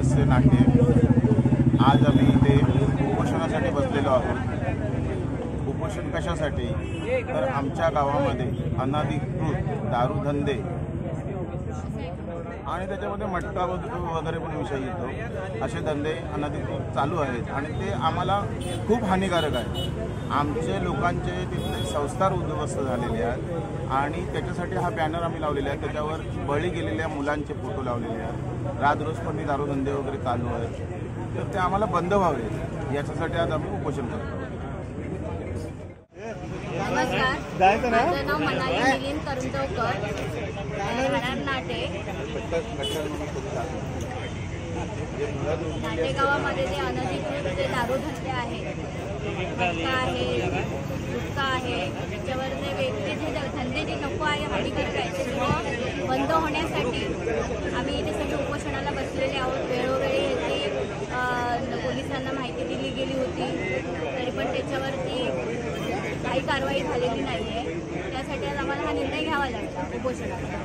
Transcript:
हास्य नाट्य। आज आम्ही इथे उपोषणासाठी बसलेलो आहोत। उपोषण कशासाठी? तर आमच्या गावामध्ये अनधिकृत दारूधंदे आणि त्याच्यामध्ये मटका वगैरे पण विषय येतो, असे धंदे अनधिकृत चालू आहेत आणि ते आम्हाला खूप हानिकारक आहे। आमचे लोकांचे तिथले संस्कार उद्ध्वस्त झालेले आहेत आणि त्याच्यासाठी हा बॅनर आम्ही लावलेला आहे। त्याच्यावर बळी गेलेल्या मुलांचे फोटो लावलेले आहेत। राजरोसपणे दारूधंदे वगैरे चालू आहेत, तर ते आम्हाला बंद व्हावे याच्यासाठी आज आम्ही उपोषण करतो। नमस्कार, माझं नाव मनाली मिलिंद करुंदवकर, नाटे गावामध्ये जे अनधिकृत जे दारूधंदे आहेत, मटका आहे, गुटखा आहे, त्याच्यावर जे वेगळे जे धंदे जे नको आहे, हानिकारक आहे, ते बंद होण्यासाठी आम्ही इथे सगळे उपोषणाला बसलेले आहोत। वेळोवेळी याची पोलिसांना माहिती दिली गेली होती, तरी पण त्याच्यावरती काही कारवाई झालेली नाही आहे। त्यासाठी आज आम्हाला हा निर्णय घ्यावा लागला उपोषणाचा।